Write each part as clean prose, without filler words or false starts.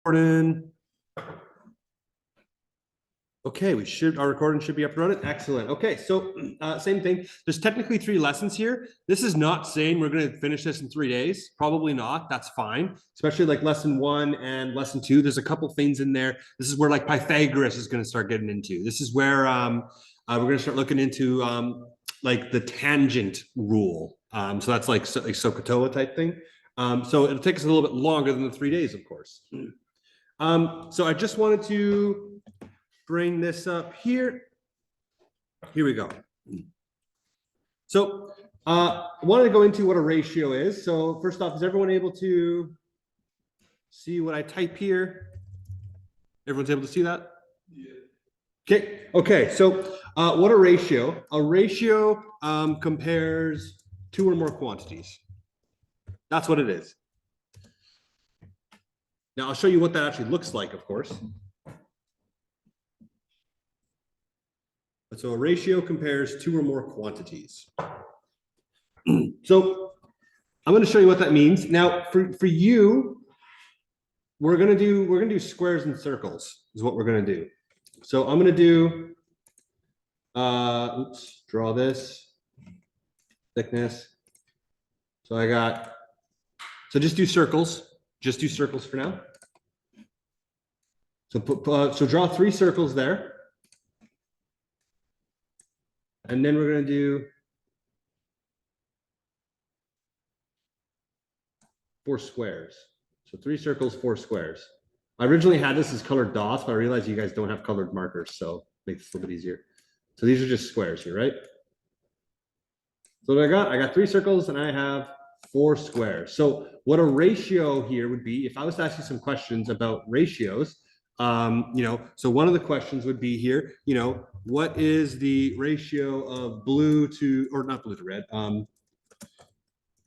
Recording. Okay, our recording should be up and running. Excellent. Okay, so same thing. There's technically 3 lessons here. This is not saying we're going to finish this in 3 days. Probably not. That's fine. Especially like lesson 1 and lesson 2. There's a couple things in there. This is where like Pythagoras is going to start getting into. This is where we're going to start looking into like the tangent rule. So that's like SOHCAHTOA type thing. So it'll take us a little bit longer than the 3 days, of course. So I just wanted to bring this up here. Here we go. So I wanted to go into what a ratio is. So first off, is everyone able to see what I type here? Everyone's able to see that? Yeah. Okay. So what a ratio? A ratio compares 2 or more quantities. That's what it is. Now I'll show you what that actually looks like, of course. So a ratio compares 2 or more quantities. So I'm going to show you what that means. Now, for you, we're going to do squares and circles is what we're going to do. So I'm going to do draw this thickness. So just do circles. Just do circles for now. So draw 3 circles there. And then we're going to do 4 squares. So 3 circles, 4 squares. I originally had this as colored dots, but I realized you guys don't have colored markers, so it makes it a little bit easier. So these are just squares here, right? So what I got 3 circles and I have 4 squares. So what a ratio here would be, if I was to ask you some questions about ratios, so one of the questions would be here, what is the ratio of not blue to red,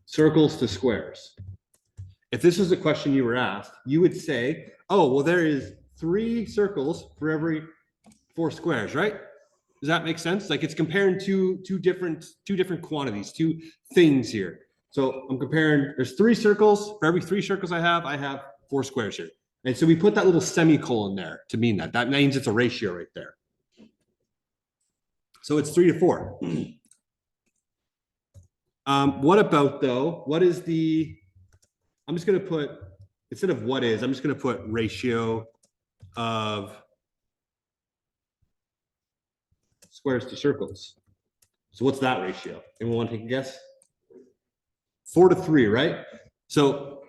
circles to squares? If this was a question you were asked, you would say, oh, well, there is 3 circles for every 4 squares, right? Does that make sense? Like it's comparing two different quantities, 2 things here. So I'm comparing, there's 3 circles. For every 3 circles I have 4 squares here. And so we put that little semicolon there to mean that. That means it's a ratio right there. So it's 3 to 4. What about though? What is I'm just going to put, instead of what is, I'm just going to put ratio of squares to circles. So what's that ratio? Anyone want to take a guess? 4 to 3, right? So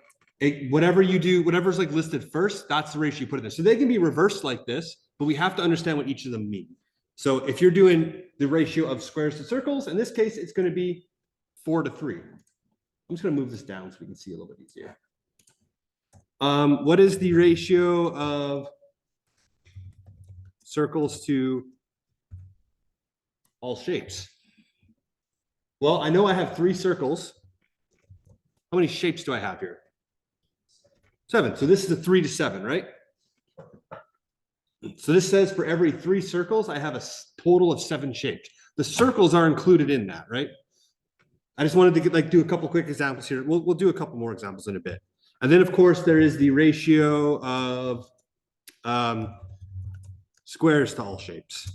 whatever you do, whatever's like listed first, that's the ratio you put in there. So they can be reversed like this, but we have to understand what each of them mean. So if you're doing the ratio of squares to circles, in this case, it's going to be 4 to 3. I'm just going to move this down so we can see a little bit easier. What is the ratio of circles to all shapes? Well, I know I have 3 circles. How many shapes do I have here? 7. So this is a 3 to 7, right? So this says for every 3 circles, I have a total of 7 shapes. The circles are included in that, right? I just wanted to do a couple quick examples here. We'll do a couple more examples in a bit. And then, of course, there is the ratio of squares to all shapes.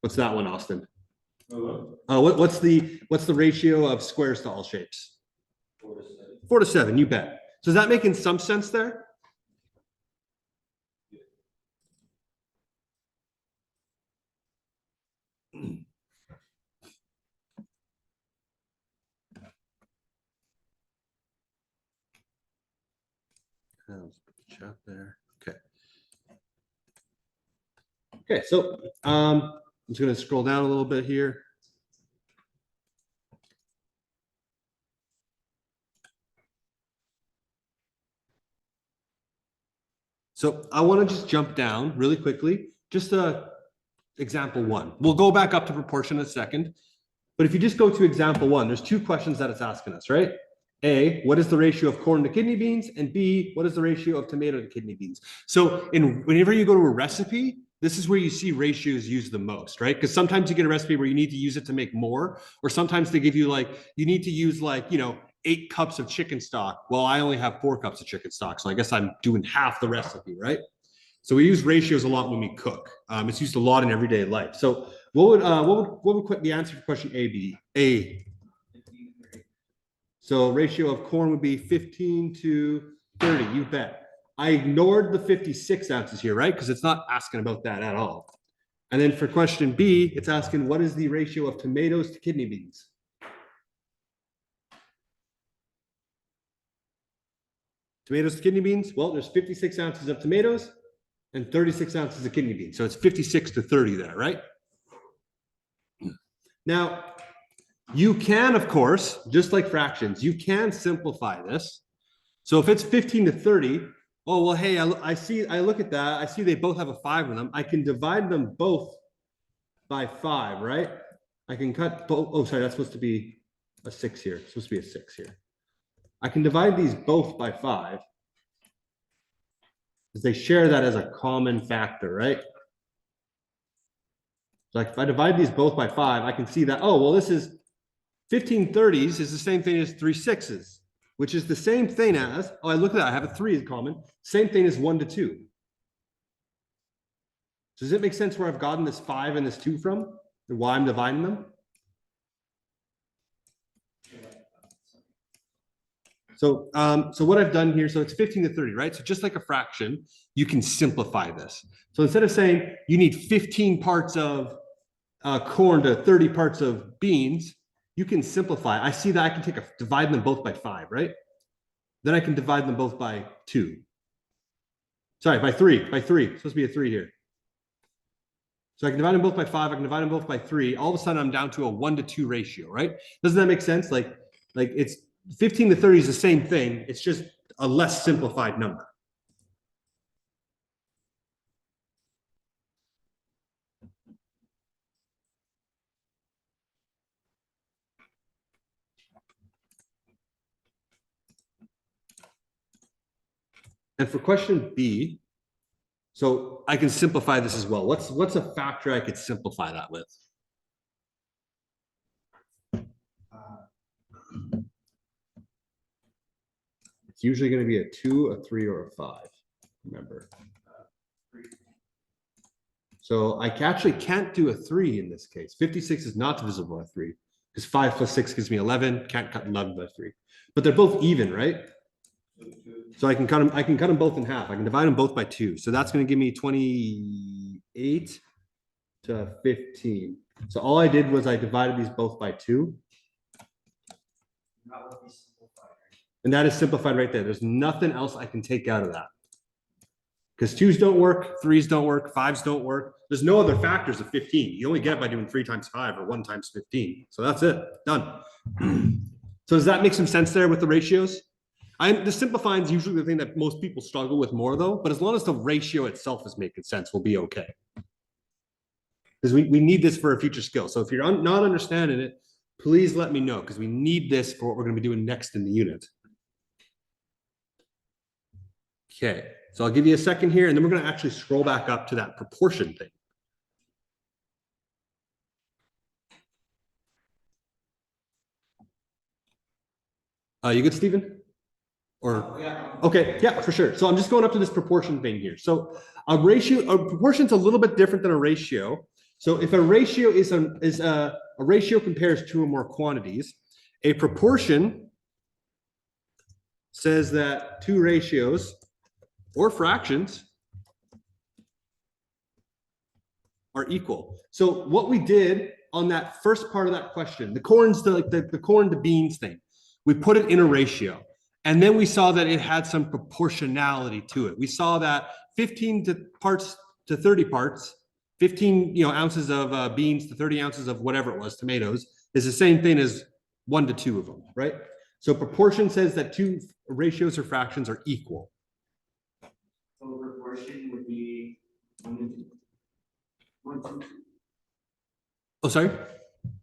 What's that one, Austin? What's the ratio of squares to all shapes? 4 to 7. 4 to 7, you bet. So is that making some sense there? Let's put the chat there. Okay. Okay, so I'm just going to scroll down a little bit here. So I want to just jump down really quickly, just example 1. We'll go back up to proportion in a second. But if you just go to example 1, there's 2 questions that it's asking us, right? A, what is the ratio of corn to kidney beans? And B, what is the ratio of tomato to kidney beans? So whenever you go to a recipe, this is where you see ratios used the most, right? Because sometimes you get a recipe where you need to use it to make more, or sometimes they give you you need to use 8 cups of chicken stock. Well, I only have 4 cups of chicken stock, so I guess I'm doing half the recipe, right? So we use ratios a lot when we cook. It's used a lot in everyday life. So what would the answer to question A be? A. So ratio of corn would be 15 to 30. You bet. I ignored the 56 ounces here, right? Because it's not asking about that at all. And then for question B, it's asking what is the ratio of tomatoes to kidney beans? Tomatoes to kidney beans? Well, there's 56 ounces of tomatoes and 36 ounces of kidney beans. So it's 56 to 30 there, right? Now, you can, of course, just like fractions, you can simplify this. So if it's 15 to 30, oh, well, hey, I look at that. I see they both have a 5 in them. I can divide them both by 5, right? I can cut both. Oh, sorry, that's supposed to be a 6 here. It's supposed to be a 6 here. I can divide these both by 5 because they share that as a common factor, right? So like if I divide these both by 5, I can see that, oh, well, this is 15 30s is the same thing as 3 6s, which is the same thing as, oh, I look at that, I have a 3 in common, same thing as 1 to 2. Does it make sense where I've gotten this 5 and this 2 from, and why I'm dividing them? So, so what I've done here, so it's 15 to 30, right? So just like a fraction, you can simplify this. So instead of saying you need 15 parts of corn to 30 parts of beans, you can simplify. I see that I can divide them both by 5, right? Then I can divide them both by 2. Sorry, by 3, it's supposed to be a 3 here. So I can divide them both by 5, I can divide them both by 3. All of a sudden I'm down to a 1 to 2 ratio, right? Doesn't that make sense? Like it's 15 to 30 is the same thing. It's just a less simplified number. And for question B, so I can simplify this as well. What's a factor I could simplify that with? It's usually going to be a 2, a 3, or a 5. Remember. So I actually can't do a 3 in this case. 56 is not divisible by 3 because 5 plus 6 gives me 11. Can't cut 11 by 3. But they're both even, right? So I can cut them. I can cut them both in half. I can divide them both by 2. So that's going to give me 28 to 15. So all I did was I divided these both by 2. And that is simplified right there. There's nothing else I can take out of that. Because 2s don't work, 3s don't work, 5s don't work. There's no other factors of 15. You only get by doing 3 times 5 or 1 times 15. So that's it. Done. So does that make some sense there with the ratios? The simplifying is usually the thing that most people struggle with more though, but as long as the ratio itself is making sense, we'll be okay. Because we need this for a future skill. So if you're not understanding it, please let me know because we need this for what we're going to be doing next in the unit. Okay, so I'll give you a second here and then we're going to actually scroll back up to that proportion thing. You good, Stephen? Or yeah. Okay, yeah, for sure. So I'm just going up to this proportion thing here. So a proportion is a little bit different than a ratio. So if a ratio is a ratio compares 2 or more quantities, a proportion says that 2 ratios or fractions are equal. So what we did on that first part of that question, the corn's the corn to beans thing, we put it in a ratio. And then we saw that it had some proportionality to it. We saw that 15 parts to 30 parts, 15 ounces of beans to 30 ounces of whatever it was, tomatoes, is the same thing as 1 to 2 of them, right? So proportion says that 2 ratios or fractions are equal. So proportion would be 1 to 2. 1 to 2. Oh, sorry?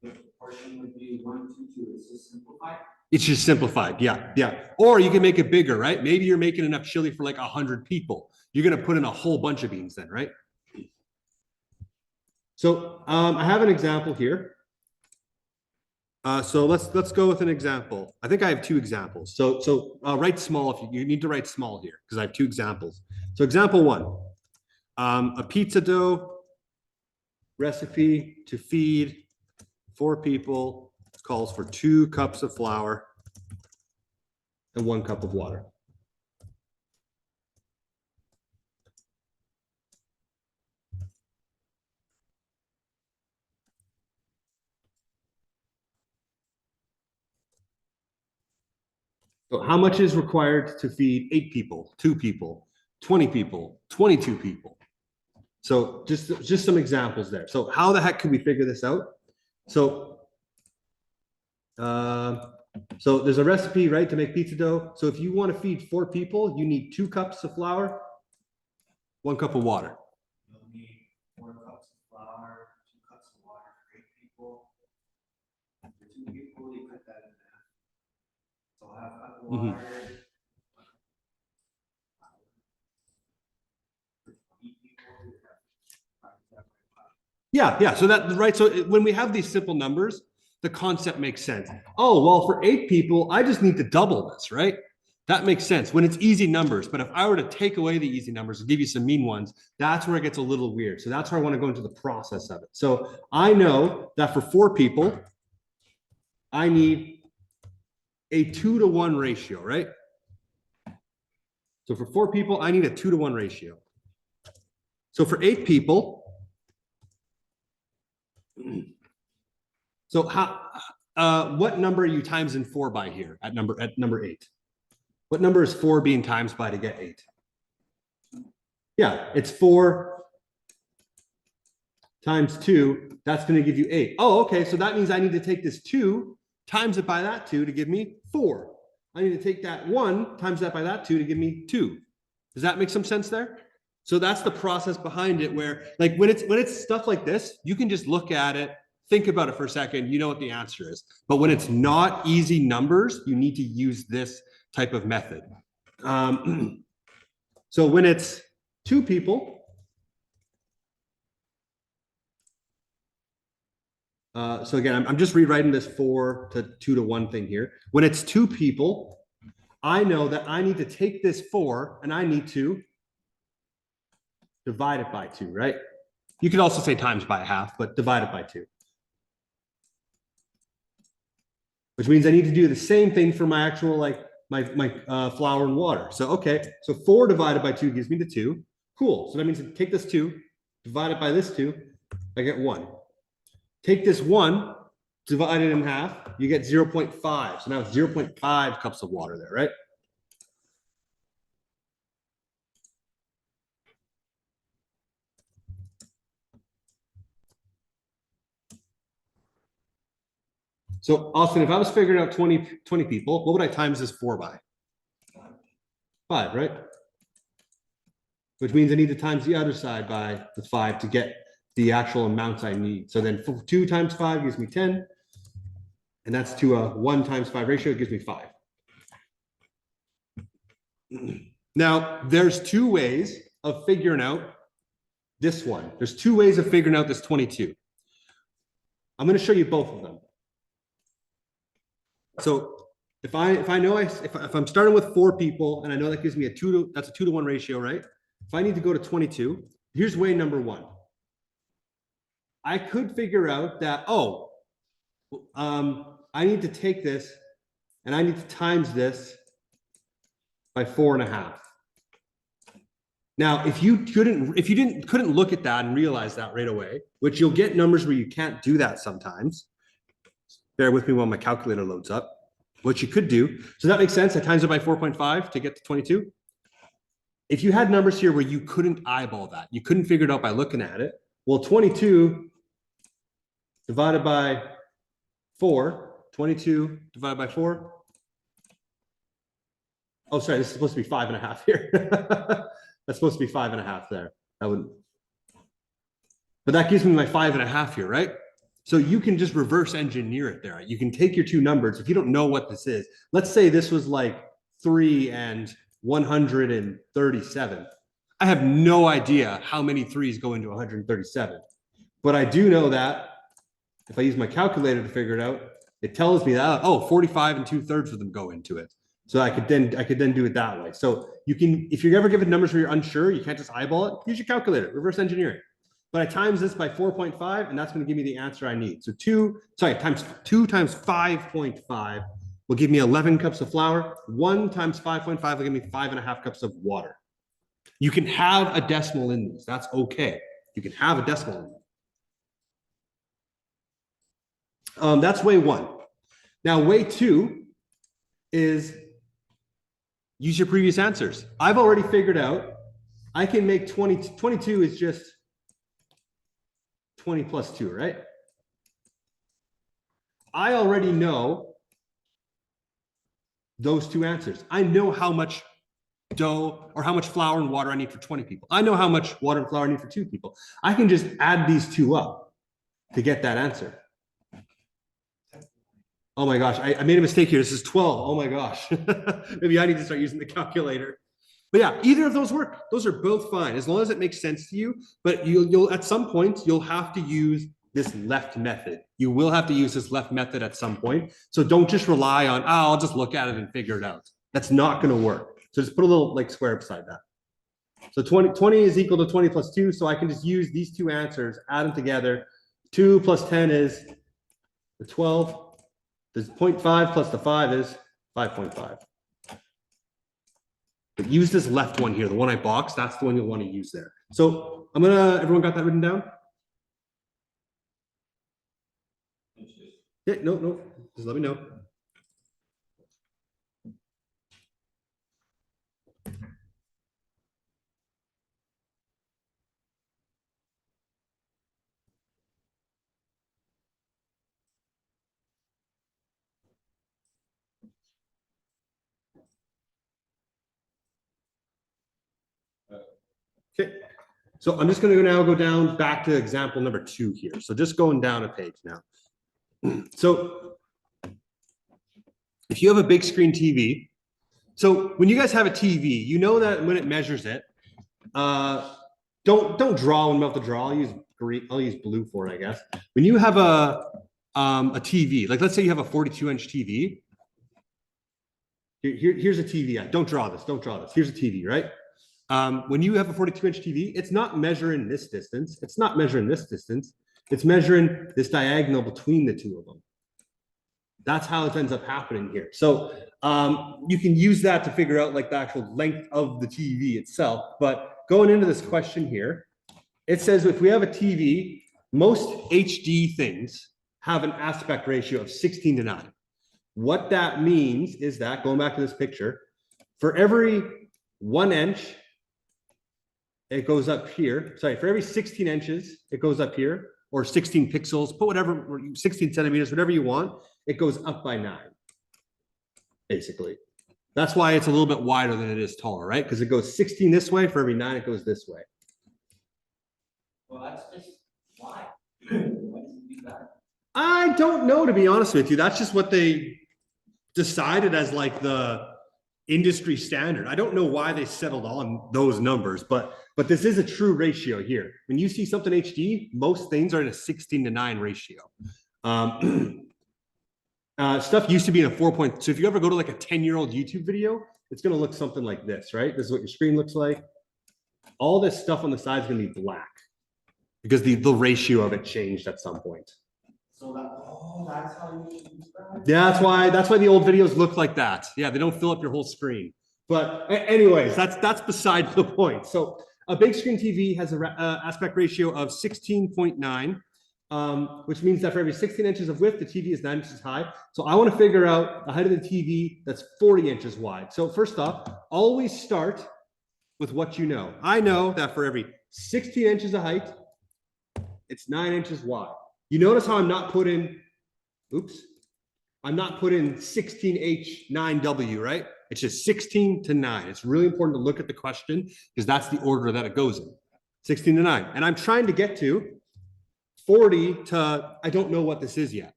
The proportion would be 1 to 2. It's just simplified. It's just simplified, yeah. Or you can make it bigger, right? Maybe you're making enough chili for like 100 people. You're gonna put in a whole bunch of beans then, right? So I have an example here. So let's go with an example. I think I have two examples. So write small if you need to write small here because I have two examples. So example one, a pizza dough recipe to feed 4 people calls for 2 cups of flour and 1 cup of water. So how much is required to feed 8 people, 2 people, 20 people, 22 people? So just some examples there. So how the heck can we figure this out? So, so there's a recipe, right, to make pizza dough. So if you want to feed 4 people, you need 2 cups of flour, 1 cup of water. You'll need 4 cups of flour, 2 cups of water for 8 people. For 2 people, you cut that in half. So half cup of Mhm. water. For 20 people, you have 5. Yeah. So that right. So when we have these simple numbers, the concept makes sense. Oh, well, for 8 people, I just need to double this, right? That makes sense when it's easy numbers. But if I were to take away the easy numbers and give you some mean ones, that's where it gets a little weird. So that's where I want to go into the process of it. So I know that for 4 people, I need a 2-to-1 ratio, right? So for 4 people, I need a 2-to-1 ratio. So for 8 people, so what number are you times in 4 by here at number 8? What number is 4 being times by to get 8? Yeah, it's 4 times 2. That's going to give you 8. Oh, okay. So that means I need to take this 2 times it by that 2 to give me 4. I need to take that 1 times that by that 2 to give me 2. Does that make some sense there? So that's the process behind it where like when it's stuff like this, you can just look at it, think about it for a second, you know what the answer is. But when it's not easy numbers, you need to use this type of method. So when it's 2 people, so again, I'm just rewriting this 4 to 2-to-1 thing here. When it's 2 people, I know that I need to take this 4 and I need to divide it by 2, right? You could also say times by 1/2, but divide it by 2. Which means I need to do the same thing for my actual, like my flour and water. So, okay, so 4 divided by 2 gives me the 2. Cool. So that means take this 2, divide it by this 2, I get 1. Take this 1, divide it in half, you get 0.5. So now it's 0.5 cups of water there, right? So Austin, if I was figuring out 20 people, what would I times this 4 by? 5, right? Which means I need to times the other side by the 5 to get the actual amounts I need. So then 2 times 5 gives me 10. And that's to a 1 times 5 ratio, it gives me 5. Now, there's 2 ways of figuring out this one. There's 2 ways of figuring out this 22. I'm going to show you both of them. So if I know if I'm starting with 4 people and I know that gives me that's a 2-to-1 ratio, right? If I need to go to 22, here's way number 1. I could figure out that, I need to take this and I need to times this by 4.5. Now, if you couldn't look at that and realize that right away, which you'll get numbers where you can't do that sometimes. Bear with me while my calculator loads up. What you could do, so that makes sense. I times it by 4.5 to get to 22. If you had numbers here where you couldn't eyeball that, you couldn't figure it out by looking at it. Well, 22 divided by 4, 22 divided by 4. Oh, sorry, this is supposed to be 5.5 here. That's supposed to be 5.5 there. That wouldn't. But that gives me my 5.5 here, right? So you can just reverse engineer it there. You can take your 2 numbers. If you don't know what this is, let's say this was like 3 and 137. I have no idea how many 3s go into 137. But I do know that if I use my calculator to figure it out, It tells me that, oh, 45 and 2/3 of them go into it. So I could then do it that way. So you can, if you're ever given numbers where you're unsure, you can't just eyeball it, use your calculator, reverse engineering. But I times this by 4.5, and that's going to give me the answer I need. So times 2 times 5.5 will give me 11 cups of flour. 1 times 5.5 will give me 5.5 cups of water. You can have a decimal in these. That's okay. You can have a decimal in these. That's way 1. Now, way 2 is use your previous answers. I've already figured out I can make 22 is just 20 plus 2, right? I already know those 2 answers. I know how much dough or how much flour and water I need for 20 people. I know how much water and flour I need for 2 people. I can just add these 2 up to get that answer. Oh my gosh, I made a mistake here. This is 12. Oh my gosh. Maybe I need to start using the calculator. But yeah, either of those work. Those are both fine as long as it makes sense to you. But you'll at some point you'll have to use this left method. You will have to use this left method at some point. So don't just rely on, oh, I'll just look at it and figure it out. That's not going to work. So just put a little like square beside that. So 20 is equal to 20 plus 2. So I can just use these 2 answers, add them together. 2 plus 10 is the 12. The 0.5 plus the 5 is 5.5. But use this left one here, the one I boxed, that's the one you'll want to use there. So everyone got that written down? Yeah, no, just let me know. Okay, so I'm just going to now go down back to example number 2 here. So just going down a page now. So if you have a big screen TV, so when you guys have a TV, you know that when it measures it, don't draw when I'm about to draw. I'll use green. I'll use blue for it, I guess. When you have a TV, like let's say you have a 42-inch TV. Here's a TV. Don't draw this. Don't draw this. Here's a TV, right? When you have a 42-inch TV, it's not measuring this distance. It's not measuring this distance. It's measuring this diagonal between the 2 of them. That's how it ends up happening here. So you can use that to figure out like the actual length of the TV itself. But going into this question here, it says if we have a TV, most HD things have an aspect ratio of 16:9. What that means is that, going back to this picture, for every 1 inch, it goes up here. Sorry, for every 16 inches, it goes up here, or 16 pixels, put whatever, 16 centimeters, whatever you want, it goes up by 9, basically. That's why it's a little bit wider than it is taller, right? Because it goes 16 this way, for every 9, it goes this way. Well, that's just why. Why does it do that? I don't know, to be honest with you. That's just what they decided as like the industry standard. I don't know why they settled on those numbers, but this is a true ratio here. When you see something HD, most things are in a 16:9 ratio. Stuff used to be in a 4. So if you ever go to like a 10-year-old YouTube video, it's going to look something like this, right? This is what your screen looks like. All this stuff on the side is going to be black because the ratio of it changed at some point. So that's how you use that? Yeah, that's why the old videos look like that. Yeah, they don't fill up your whole screen. But anyways, that's beside the point. So a big screen TV has an aspect ratio of 16.9, which means that for every 16 inches of width, the TV is 9 inches high. So I want to figure out the height of the TV that's 40 inches wide. So first off, always start with what you know. I know that for every 16 inches of height, it's 9 inches wide. You notice how I'm not putting, I'm not putting 16H9W, right? It's just 16 to 9. It's really important to look at the question because that's the order that it goes in, 16 to 9. And I'm trying to get to 40 to, I don't know what this is yet.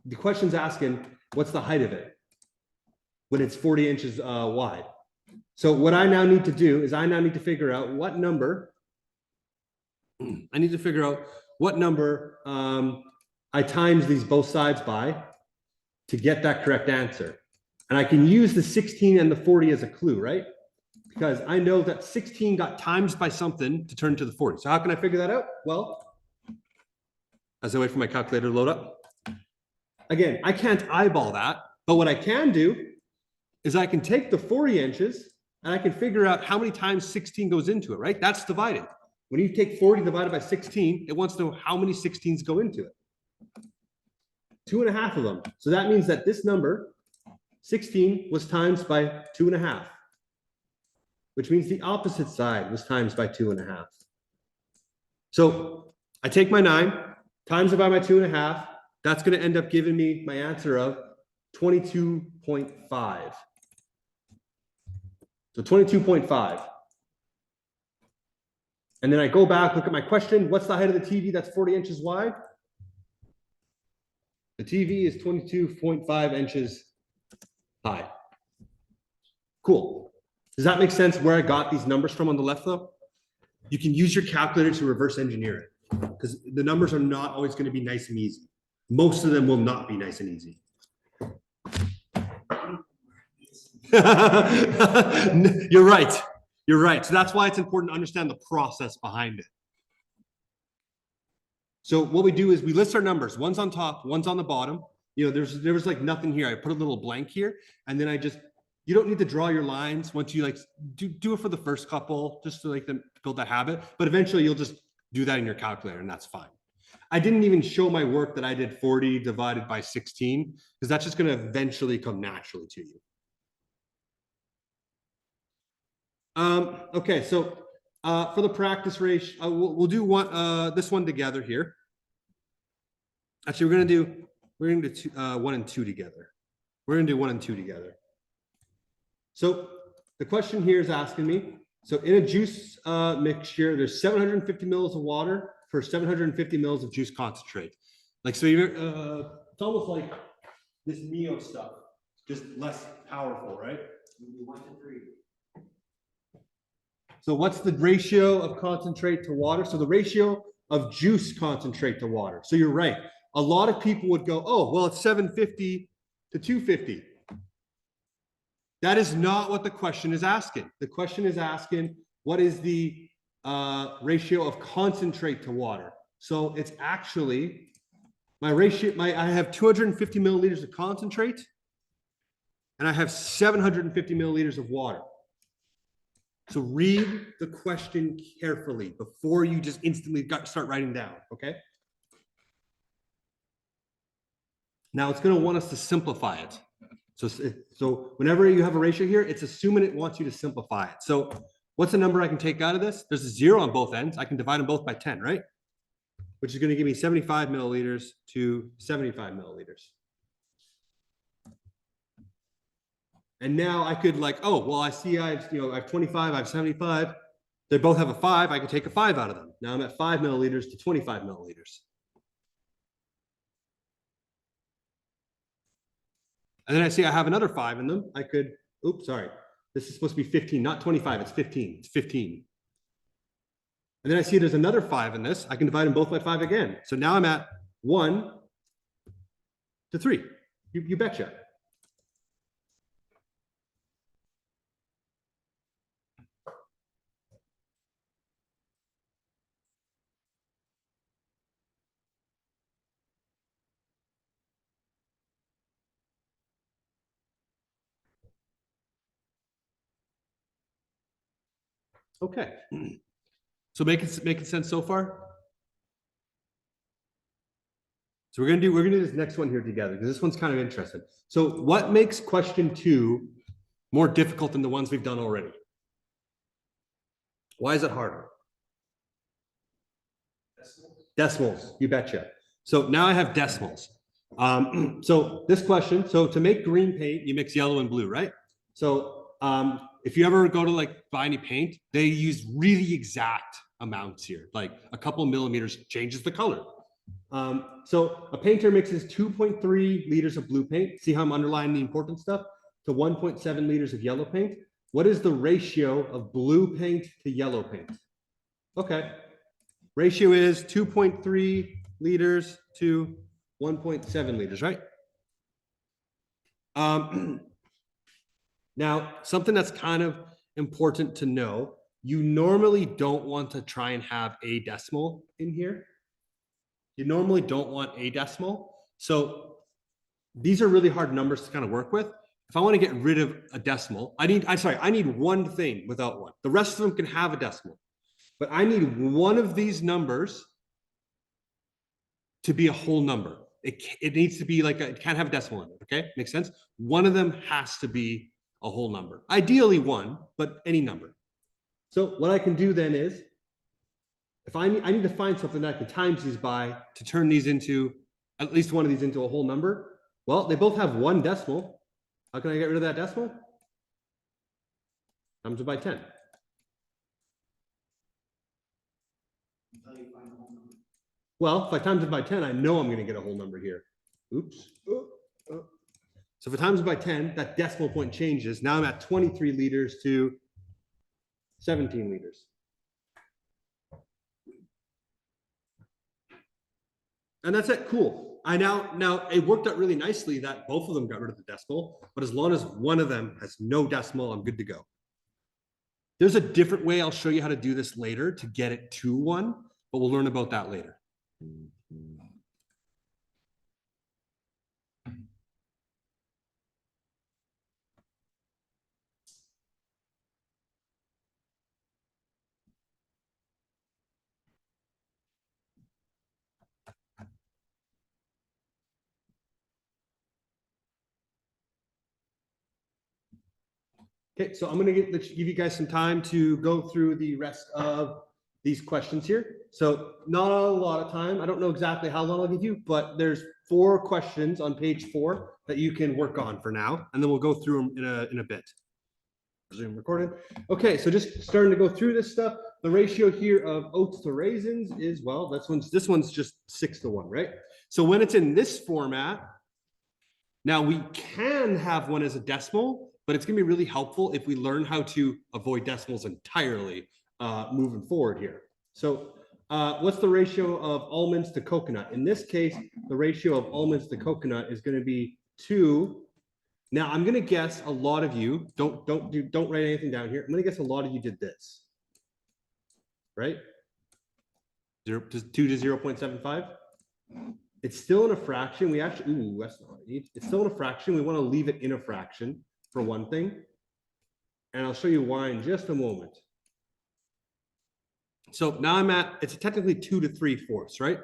The question's asking, what's the height of it when it's 40 inches wide? So what I now need to do is I now need to figure out what number, I times these both sides by to get that correct answer. And I can use the 16 and the 40 as a clue, right? Because I know that 16 got times by something to turn to the 40. So how can I figure that out? Well, as I wait for my calculator to load up. Again, I can't eyeball that, but what I can do is I can take the 40 inches and I can figure out how many times 16 goes into it, right? That's divided. When you take 40 divided by 16, it wants to know how many 16s go into it. 2.5 of them. So that means that this number, 16, was times by 2.5, which means the opposite side was times by 2.5. So I take my 9, times it by my 2.5. That's going to end up giving me my answer of 22.5. So 22.5. And then I go back, look at my question. What's the height of the TV that's 40 inches wide? The TV is 22.5 inches high. Cool. Does that make sense where I got these numbers from on the left though? You can use your calculator to reverse engineer it because the numbers are not always going to be nice and easy. Most of them will not be nice and easy. You're right. You're right. So that's why it's important to understand the process behind it. So what we do is we list our numbers. One's on top, one's on the bottom. You know, there was like nothing here. I put a little blank here, and then you don't need to draw your lines once you like do it for the first couple, just to like build that habit. But eventually you'll just do that in your calculator, and that's fine. I didn't even show my work that I did 40 divided by 16 because that's just going to eventually come naturally to you. Okay, so for the practice ratio, we'll do this one together here. Actually, we're gonna do 1 and 2 together. We're gonna do 1 and 2 together. So the question here is asking me, so in a juice mixture, there's 750 mils of water for 750 mils of juice concentrate. Like, so it's almost like this Neo stuff, just less powerful, right? 1 to 3. So what's the ratio of concentrate to water? So the ratio of juice concentrate to water. So you're right. A lot of people would go, oh, well, it's 750 to 250. That is not what the question is asking. The question is asking, what is the ratio of concentrate to water? So it's actually my ratio, I have 250 milliliters of concentrate and I have 750 milliliters of water. So read the question carefully before you just instantly start writing down, okay? Now it's going to want us to simplify it. So whenever you have a ratio here, it's assuming it wants you to simplify it. So what's the number I can take out of this? There's a 0 on both ends. I can divide them both by 10, right? Which is going to give me 75 milliliters to 75 milliliters. And now I could like, oh, well, I see I have 25, I have 75. They both have a 5. I could take a 5 out of them. Now I'm at 5 milliliters to 25 milliliters. And then I see I have another 5 in them. I could, oops, sorry. This is supposed to be 15, not 25. It's 15. It's 15. And then I see there's another 5 in this. I can divide them both by 5 again. So now I'm at 1 to 3. You betcha. Okay. So making sense so far? So we're gonna do this next one here together because this one's kind of interesting. So what makes question 2 more difficult than the ones we've done already? Why is it harder? Decimals, you betcha. So now I have decimals. So this question, so to make green paint, you mix yellow and blue, right? So if you ever go to like buy any paint, they use really exact amounts here, like a couple millimeters changes the color. So a painter mixes 2.3 liters of blue paint. See how I'm underlining the important stuff? To 1.7 liters of yellow paint. What is the ratio of blue paint to yellow paint? Okay. Ratio is 2.3 liters to 1.7 liters, right? Now, something that's kind of important to know, you normally don't want to try and have a decimal in here. You normally don't want a decimal. So these are really hard numbers to kind of work with. If I want to get rid of a decimal, I need one thing without one. The rest of them can have a decimal, but I need one of these numbers to be a whole number. It needs to be like, it can't have a decimal in it, okay? Makes sense? One of them has to be a whole number. Ideally one, but any number. So what I can do then is, if I need to find something that I can times these by to turn these into, at least one of these into a whole number. Well, they both have one decimal. How can I get rid of that decimal? Times it by 10. Until you find the whole number. Well, if I times it by 10, I know I'm going to get a whole number here. Oops. So if I times it by 10, that decimal point changes. Now I'm at 23 liters to 17 liters. And that's it. Cool. Now it worked out really nicely that both of them got rid of the decimal, but as long as one of them has no decimal, I'm good to go. There's a different way I'll show you how to do this later to get it to 1, but we'll learn about that later. Okay, so I'm going to give you guys some time to go through the rest of these questions here. So not a lot of time. I don't know exactly how long I'll give you, but there's 4 questions on page 4 that you can work on for now, and then we'll go through them in a bit. Resume recording. Okay, so just starting to go through this stuff. The ratio here of oats to raisins is, well, this one's just 6 to 1, right? So when it's in this format, now we can have one as a decimal, but it's going to be really helpful if we learn how to avoid decimals entirely moving forward here. So what's the ratio of almonds to coconut? In this case, the ratio of almonds to coconut is going to be 2. Now I'm going to guess a lot of you don't write anything down here. I'm going to guess a lot of you did this, right? 2 to 0.75. It's still in a fraction. We actually, that's not what I need. It's still in a fraction. We want to leave it in a fraction for one thing. And I'll show you why in just a moment. So now it's technically 2 to 3/4, right?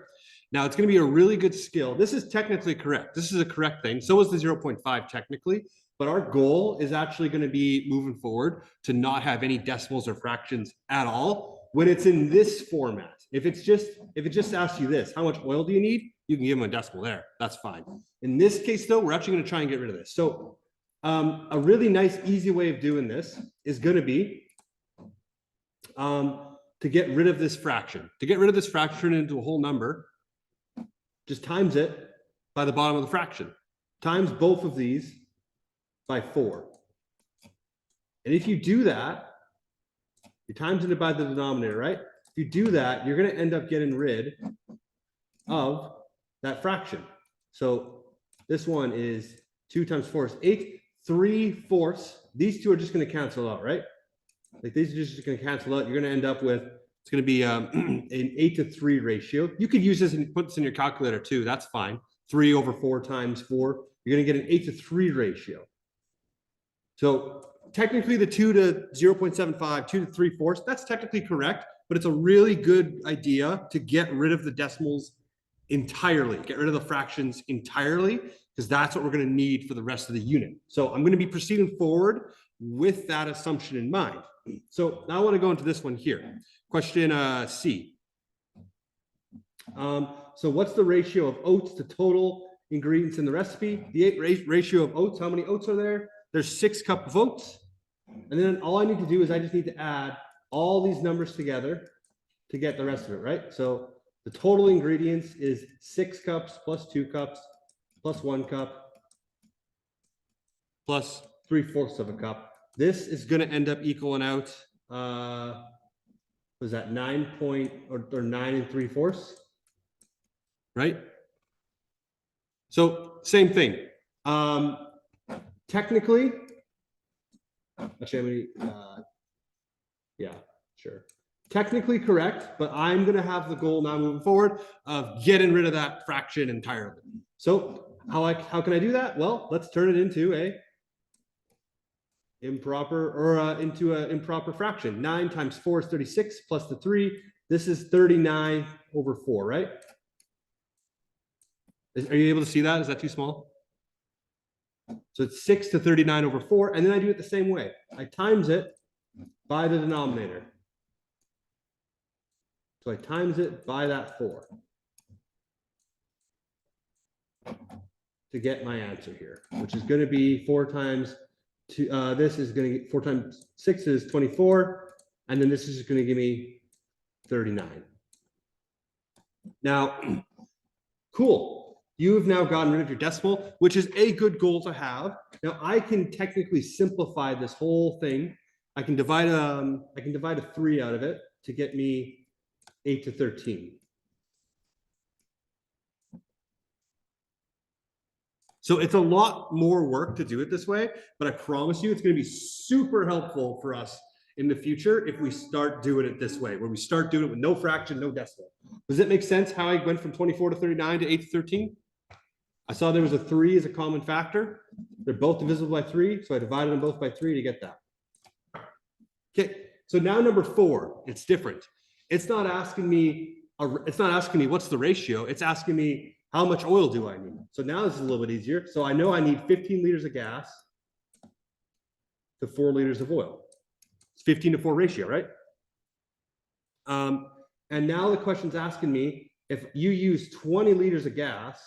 Now it's going to be a really good skill. This is technically correct. This is a correct thing. So is the 0.5 technically, but our goal is actually going to be moving forward to not have any decimals or fractions at all when it's in this format. If it just asks you this, how much oil do you need? You can give them a decimal there. That's fine. In this case though, we're actually going to try and get rid of this. So a really nice, easy way of doing this is going to be to get rid of this fraction. To get rid of this fraction into a whole number, just times it by the bottom of the fraction. Times both of these by 4. And if you do that, you times it by the denominator, right? If you do that, you're going to end up getting rid of that fraction. So this one is 2 times 4 is 8. 3/4. These two are just going to cancel out, right? Like these are just going to cancel out. You're going to end up with, it's going to be an 8 to 3 ratio. You could use this and put this in your calculator too. That's fine. 3 over 4 times 4. You're going to get an 8 to 3 ratio. So technically the 2 to 0.75, 2 to 3/4, that's technically correct, but it's a really good idea to get rid of the decimals entirely, get rid of the fractions entirely, because that's what we're going to need for the rest of the unit. So I'm going to be proceeding forward with that assumption in mind. So now I want to go into this one here. Question C. So what's the ratio of oats to total ingredients in the recipe? The ratio of oats, how many oats are there? There's 6 cups of oats. And then all I need to do is I just need to add all these numbers together to get the rest of it, right? So the total ingredients is 6 cups plus 2 cups plus 1 cup plus 3/4 of a cup. This is going to end up equaling out, was that 9 3/4, right? So same thing. technically, actually, yeah, sure. Technically correct, but I'm gonna have the goal now moving forward of getting rid of that fraction entirely. So how can I do that? Well, let's turn it into a improper fraction. 9 times 4 is 36 plus the 3. This is 39 over 4, right? Are you able to see that? Is that too small? So it's 6 to 39 over 4, and then I do it the same way. I times it by the denominator. So I times it by that 4 to get my answer here, which is going to be 4 times 2. This is going to get 4 times 6 is 24, and then this is going to give me 39. Now, cool. You've now gotten rid of your decimal, which is a good goal to have. Now I can technically simplify this whole thing. I can divide a 3 out of it to get me 8 to 13. So it's a lot more work to do it this way, but I promise you it's going to be super helpful for us in the future if we start doing it this way, where we start doing it with no fraction, no decimal. Does it make sense how I went from 24 to 39 to 8 to 13? I saw there was a 3 as a common factor. They're both divisible by 3, so I divided them both by 3 to get that. Okay, so now number 4, it's different. It's not asking me what's the ratio. It's asking me how much oil do I need. So now this is a little bit easier. So I know I need 15 liters of gas to 4 liters of oil. It's 15 to 4 ratio, right? And now the question's asking me if you use 20 liters of gas,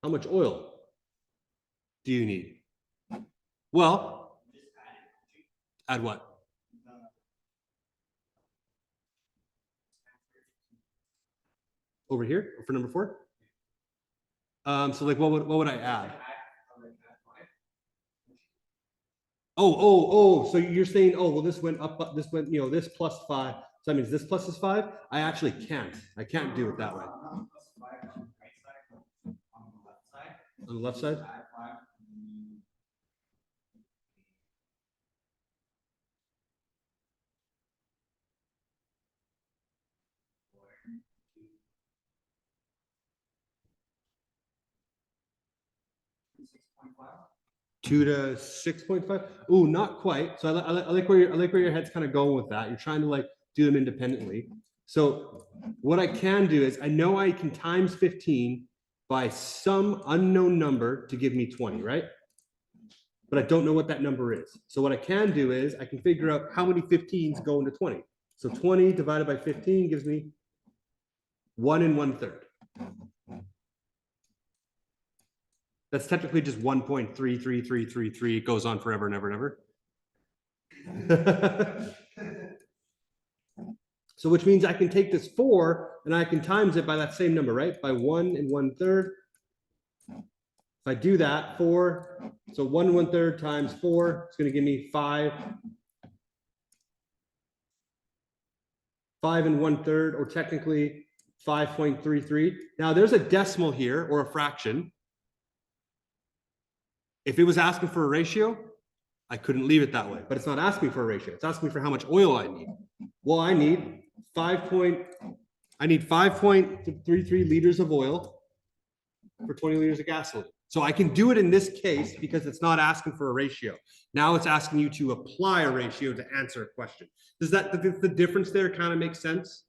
how much oil do you need? Well, add what? Over here for number 4. So like what would I add? So you're saying, oh, well, this went up, this went, this plus 5. So that means this plus is 5. I actually can't. I can't do it that way. On the left side? Two to 6.5. Oh, not quite. So I like where your head's kind of going with that. You're trying to like do them independently. So what I can do is I know I can times 15 by some unknown number to give me 20, right? But I don't know what that number is. So what I can do is I can figure out how many 15s go into 20. So 20 divided by 15 gives me 1 1/3. That's technically just 1.33333. It goes on forever and ever and ever. So which means I can take this 4 and I can times it by that same number, right? By 1 1/3. If I do that, 4, so 1 1/3 times 4, it's going to give me 5 1/3, or technically 5.33. Now there's a decimal here or a fraction. If it was asking for a ratio, I couldn't leave it that way, but it's not asking for a ratio. It's asking me for how much oil I need. Well, I need 5.33 liters of oil for 20 liters of gasoline. So I can do it in this case because it's not asking for a ratio. Now it's asking you to apply a ratio to answer a question. Does the difference there kind of make sense?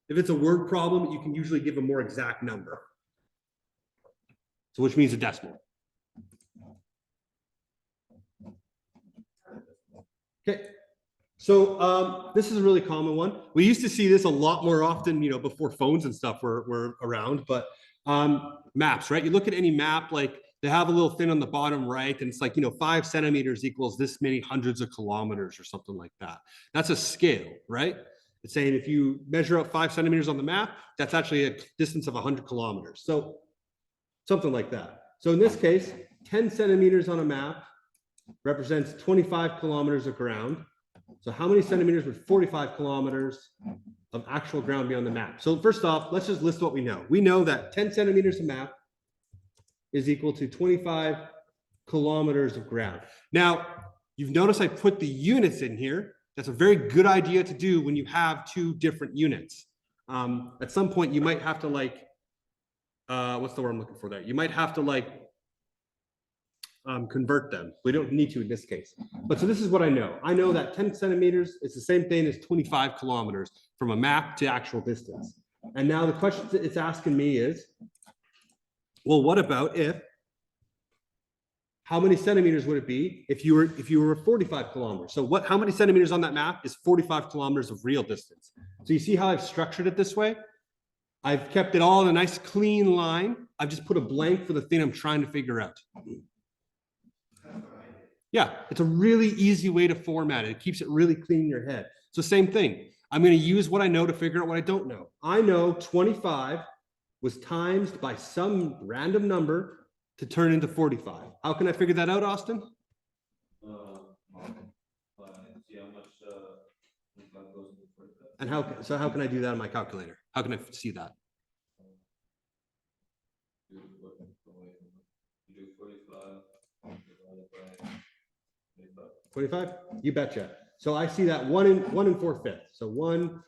If it's a word problem, you can usually give a more exact number. So which means a decimal. Okay, so this is a really common one. We used to see this a lot more often, before phones and stuff were around, but maps, right? You look at any map, like they have a little thing on the bottom right, and it's like, 5 centimeters equals this many hundreds of kilometers or something like that. That's a scale, right? It's saying if you measure out 5 centimeters on the map, that's actually a distance of 100 kilometers. So something like that. So in this case, 10 centimeters on a map represents 25 kilometers of ground. So how many centimeters would 45 kilometers of actual ground be on the map? So first off, let's just list what we know. We know that 10 centimeters of map is equal to 25 kilometers of ground. Now, you've noticed I put the units in here. That's a very good idea to do when you have two different units. At some point, you might have to like, what's the word I'm looking for there? You might have to like convert them. We don't need to in this case. But so this is what I know. I know that 10 centimeters is the same thing as 25 kilometers from a map to actual distance. And now the question it's asking me is, well, what about if, how many centimeters would it be if you were 45 kilometers? So how many centimeters on that map is 45 kilometers of real distance? So you see how I've structured it this way? I've kept it all in a nice clean line. I've just put a blank for the thing I'm trying to figure out. Yeah, it's a really easy way to format it. It keeps it really clean in your head. So same thing. I'm going to use what I know to figure out what I don't know. I know 25 was times by some random number to turn into 45. How can I figure that out, Austin? See how much goes into 45. And how can I do that on my calculator? How can I see that? You do 45 divided by 25. 25? You betcha. So I see that 1 and 4/5. So 1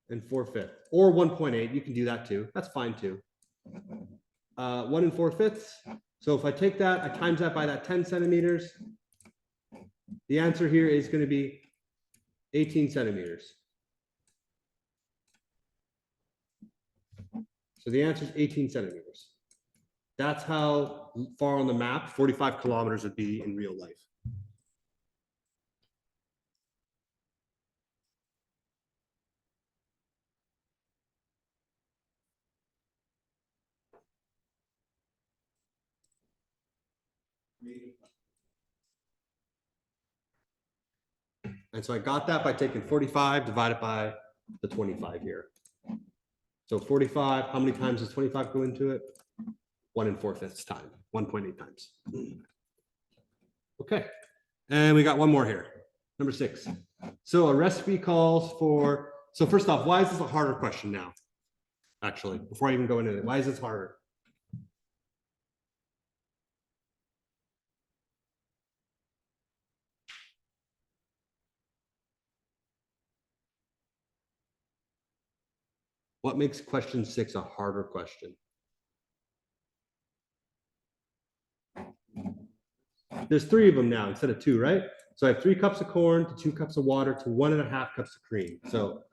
and 4/5, or 1.8. You can do that too. That's fine too. 1 and 4/5. So if I take that, I times that by that 10 centimeters, the answer here is going to be 18 centimeters. So the answer is 18 centimeters. That's how far on the map 45 kilometers would be in real life. And so I got that by taking 45 divided by the 25 here. So 45, how many times does 25 go into it? 1 and 4/5 time, 1.8 times. Okay, and we got one more here, number 6. So a recipe calls for, so first off, why is this a harder question now? Actually, before I even go into it, why is this harder? What makes question 6 a harder question? There's 3 of them now instead of 2, right? So I have 3 cups of corn to 2 cups of water to 1.5 cups of cream. So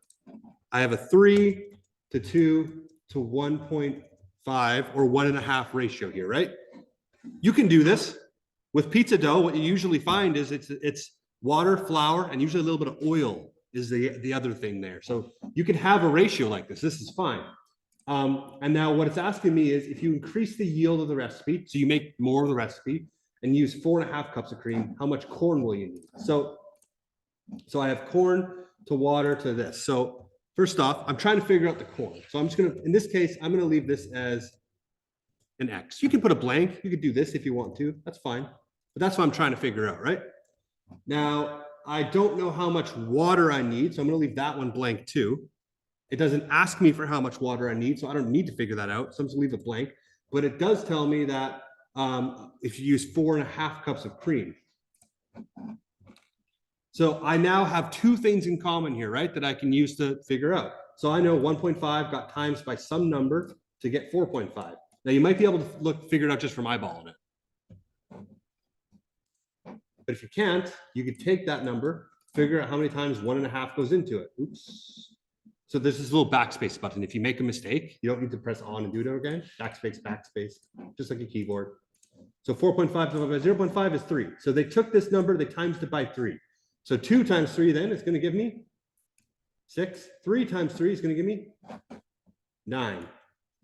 I have a 3 to 2 to 1.5 or 1.5 ratio here, right? You can do this with pizza dough. What you usually find is it's water, flour, and usually a little bit of oil is the other thing there. So you can have a ratio like this. This is fine. And now what it's asking me is if you increase the yield of the recipe, so you make more of the recipe and use 4.5 cups of cream, how much corn will you need? So I have corn to water to this. So first off, I'm trying to figure out the corn. So I'm just gonna, in this case, I'm gonna leave this as an X. You can put a blank. You could do this if you want to. That's fine. But that's what I'm trying to figure out, right? Now, I don't know how much water I need, so I'm going to leave that one blank too. It doesn't ask me for how much water I need, so I don't need to figure that out. So I'm just going to leave it blank. But it does tell me that if you use 4.5 cups of cream. So I now have 2 things in common here, right, that I can use to figure out. So I know 1.5 got times by some number to get 4.5. Now you might be able to figure it out just from eyeballing it. But if you can't, you could take that number, figure out how many times 1.5 goes into it. Oops. So there's this little backspace button. If you make a mistake, you don't need to press on and do it again. Backspace, backspace, just like a keyboard. So 4.5 divided by 0.5 is 3. So they took this number, they times it by 3. So 2 times 3 then is going to give me 6. 3 times 3 is going to give me 9.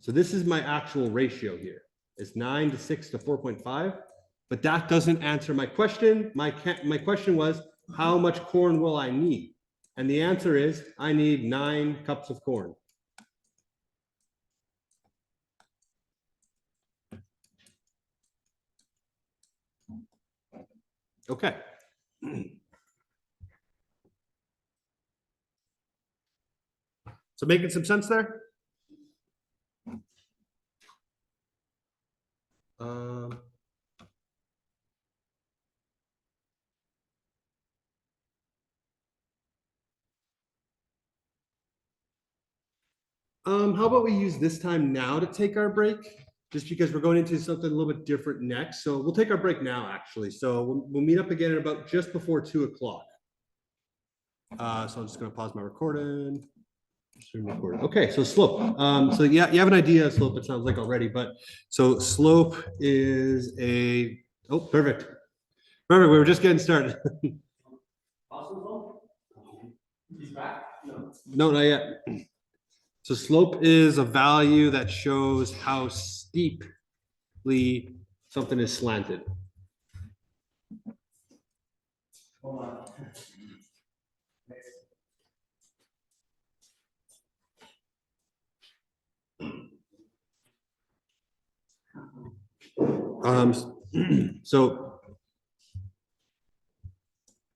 So this is my actual ratio here. It's 9 to 6 to 4.5. But that doesn't answer my question. My question was, how much corn will I need? And the answer is, I need 9 cups of corn. Okay. So making some sense there? Um, how about we use this time now to take our break? Just because we're going into something a little bit different next. So we'll take our break now, actually. So we'll meet up again at about just before 2 o'clock. So I'm just gonna pause my recording. Okay, so slope. So yeah, you have an idea of slope, it sounds like already, but so slope is oh, perfect. Perfect, we were just getting started. He's back? No. No, not yet. So slope is a value that shows how steeply something is slanted. Hold on. So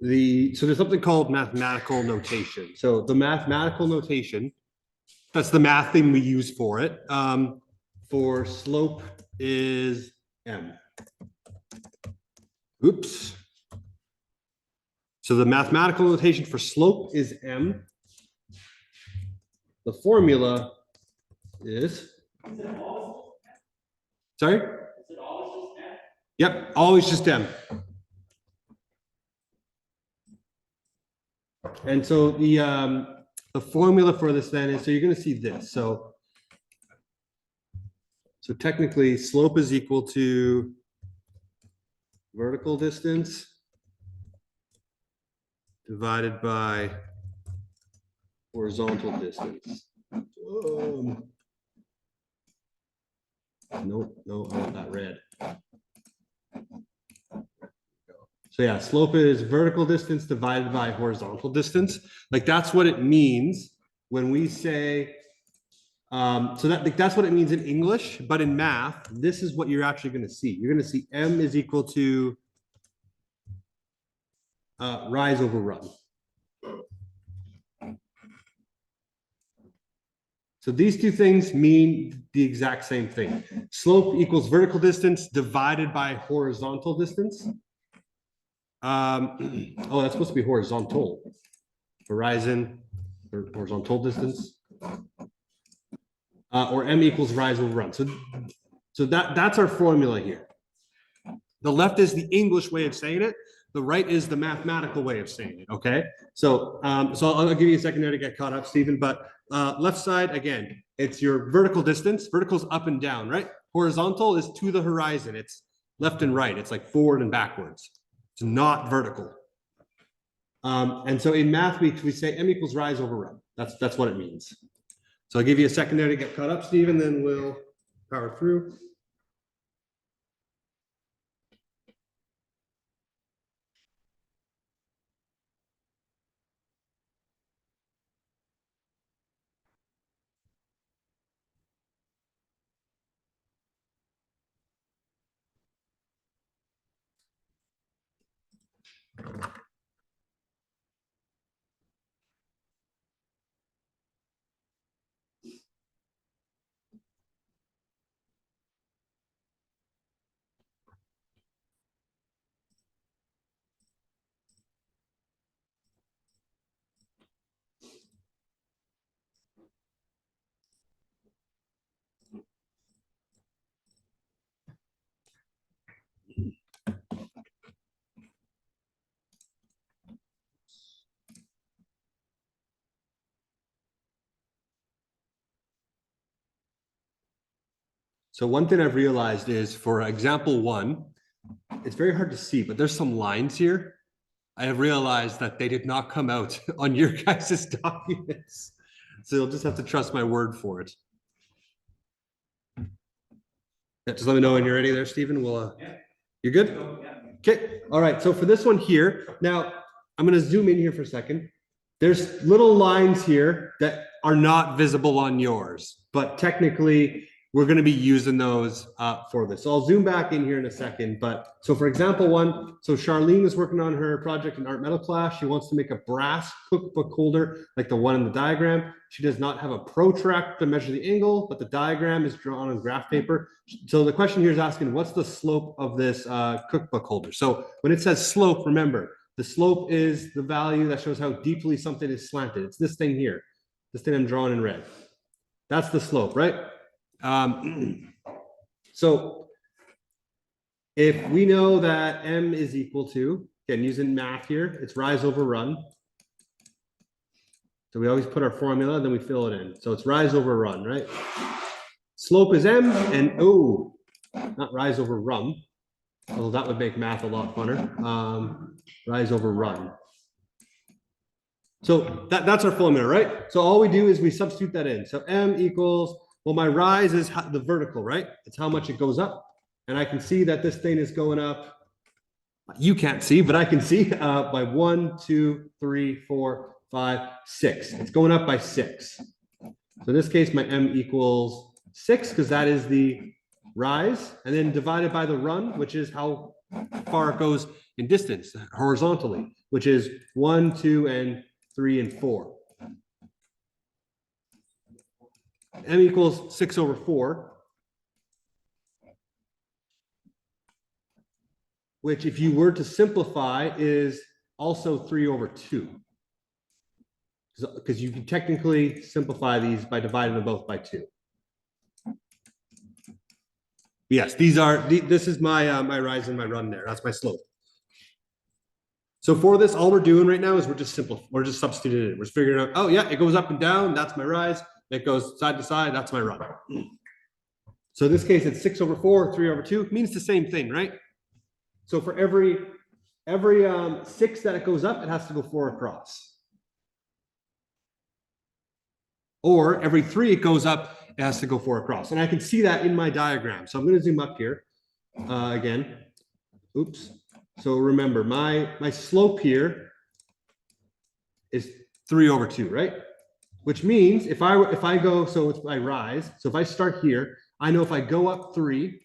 there's something called mathematical notation. So the mathematical notation, that's the math thing we use for it. For slope is m. Oops. So the mathematical notation for slope is m. The formula is. Sorry? Is it always just M? Yep, always just m. And so the formula for this then is, so you're going to see this. So technically slope is equal to vertical distance divided by horizontal distance. No, I want that red. So yeah, slope is vertical distance divided by horizontal distance. Like that's what it means when we say, so that's what it means in English, but in math, this is what you're actually going to see. You're going to see m is equal to rise over run. So these two things mean the exact same thing. Slope equals vertical distance divided by horizontal distance. Oh, that's supposed to be horizontal. Horizon, or horizontal distance. Or m equals rise over run. So that's our formula here. The left is the English way of saying it. The right is the mathematical way of saying it. Okay. So I'll give you a second there to get caught up, Stephen. But left side again, it's your vertical distance. Vertical is up and down, right? Horizontal is to the horizon. It's left and right. It's like forward and backwards. It's not vertical. And so in math, we say m equals rise over run. That's what it means. So I'll give you a second there to get caught up, Stephen, then we'll power through. So one thing I've realized is for example 1, it's very hard to see, but there's some lines here. I have realized that they did not come out on your guys' documents. So you'll just have to trust my word for it. Yeah, just let me know when you're ready there, Stephen. We'll, you're good? Okay. All right. So for this one here, now I'm going to zoom in here for a second. There's little lines here that are not visible on yours, but technically we're going to be using those for this. So I'll zoom back in here in a second. But so for example, one, so Charlene is working on her project in art metal class. She wants to make a brass cookbook holder like the one in the diagram. She does not have a protractor to measure the angle, but the diagram is drawn on graph paper. So the question here is asking, what's the slope of this cookbook holder? So when it says slope, remember, the slope is the value that shows how deeply something is slanted. It's this thing here, this thing I'm drawing in red. That's the slope, right? So if we know that M is equal to, again, using math here, it's rise over run. So we always put our formula, then we fill it in. So it's rise over run, right? Slope is M, and oh, not rise over run, although that would make math a lot funner. Rise over run. So that's our formula, right? So all we do is we substitute that in. So M equals, well, my rise is the vertical, right? It's how much it goes up. And I can see that this thing is going up. You can't see, but I can see by 1, 2, 3, 4, 5, 6. It's going up by 6. So in this case, my M equals 6 because that is the rise, and then divided by the run, which is how far it goes in distance horizontally, which is 1, 2, and 3, and 4. M equals 6 over 4, which if you were to simplify is also 3 over 2. Because you can technically simplify these by dividing them both by 2. Yes, this is my my rise and my run there. That's my slope. So for this, all we're doing right now is we're just substituting it. We're just figuring out, oh yeah, it goes up and down, that's my rise. It goes side to side, that's my run. So in this case, it's 6 over 4, 3 over 2, means the same thing, right? So for every 6 that it goes up, it has to go 4 across. Or every 3 it goes up, it has to go 4 across. And I can see that in my diagram. So I'm going to zoom up here again. Oops. So remember, my slope here is 3 over 2, right? Which means if I go, so it's my rise. So if I start here, I know if I go up 3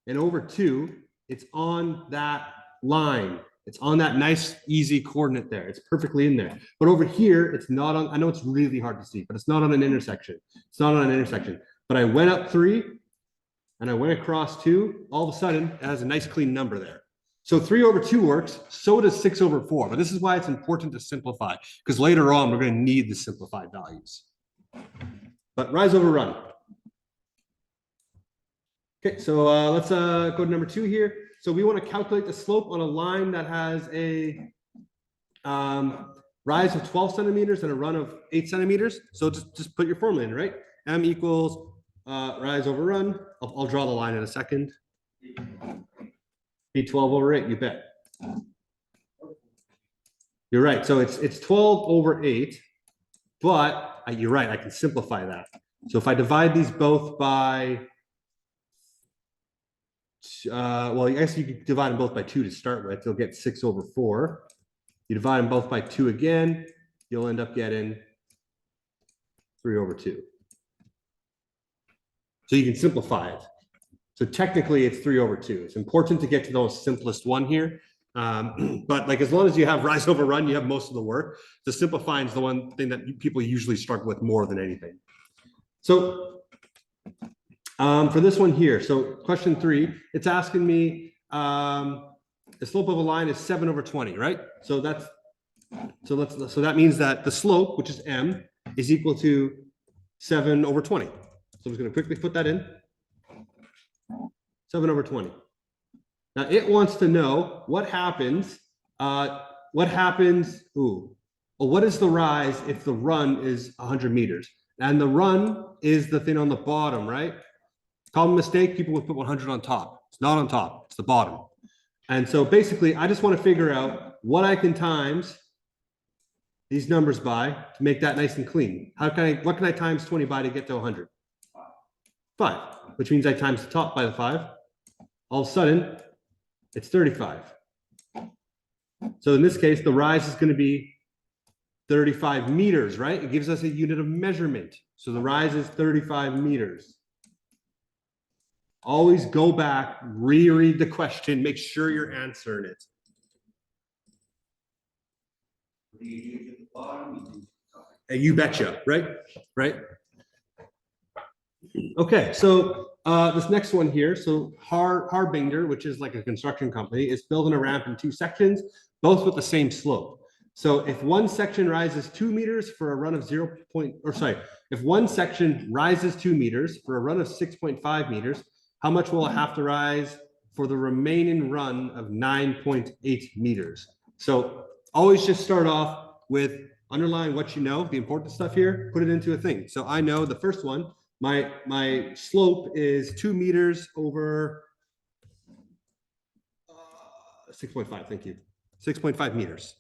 and over 2, it's on that line. It's on that nice, easy coordinate there. It's perfectly in there. But over here, it's not on, I know it's really hard to see, but it's not on an intersection. It's not on an intersection. But I went up 3 and I went across 2. All of a sudden, it has a nice clean number there. So 3 over 2 works, so does 6 over 4. But this is why it's important to simplify, because later on, we're going to need the simplified values. But rise over run. Okay, so let's go to number 2 here. So we want to calculate the slope on a line that has a rise of 12 centimeters and a run of 8 centimeters. So just put your formula in, right? M equals rise over run. I'll draw the line in a second. Be 12 over 8, you bet. You're right. So it's 12 over 8, but you're right. I can simplify that. So if I divide these both by, well, I guess you could divide them both by 2 to start with. You'll get 6 over 4. You divide them both by 2 again, you'll end up getting 3 over 2. So you can simplify it. So technically it's 3 over 2. It's important to get to the simplest one here. But like, as long as you have rise over run, you have most of the work. The simplifying is the one thing that people usually struggle with more than anything. So for this one here, so question 3, it's asking me the slope of a line is 7 over 20, right? So so that means that the slope, which is M, is equal to 7 over 20. So I'm just going to quickly put that in. 7 over 20. Now it wants to know what happens. What is the rise if the run is 100 meters? And the run is the thing on the bottom, right? Common mistake, people would put 100 on top. It's not on top, it's the bottom. And so basically, I just want to figure out what I can times these numbers by to make that nice and clean. What can I times 20 by to get to 100? 5, which means I times the top by the 5. All of a sudden, it's 35. So in this case, the rise is going to be 35 meters, right? It gives us a unit of measurement. So the rise is 35 meters. Always go back, reread the question, make sure you're answering it. You do it at the bottom, you do. And you betcha, right? Right? Okay, so this next one here, so Harbinger, which is like a construction company, is building a ramp in 2 sections, both with the same slope. So if one section rises 2 meters for a run of if one section rises 2 meters for a run of 6.5 meters, how much will it have to rise for the remaining run of 9.8 meters? So always just start off with underline what you know, the important stuff here, put it into a thing. So I know the first one, my slope is 2 meters over 6.5, thank you. 6.5 meters.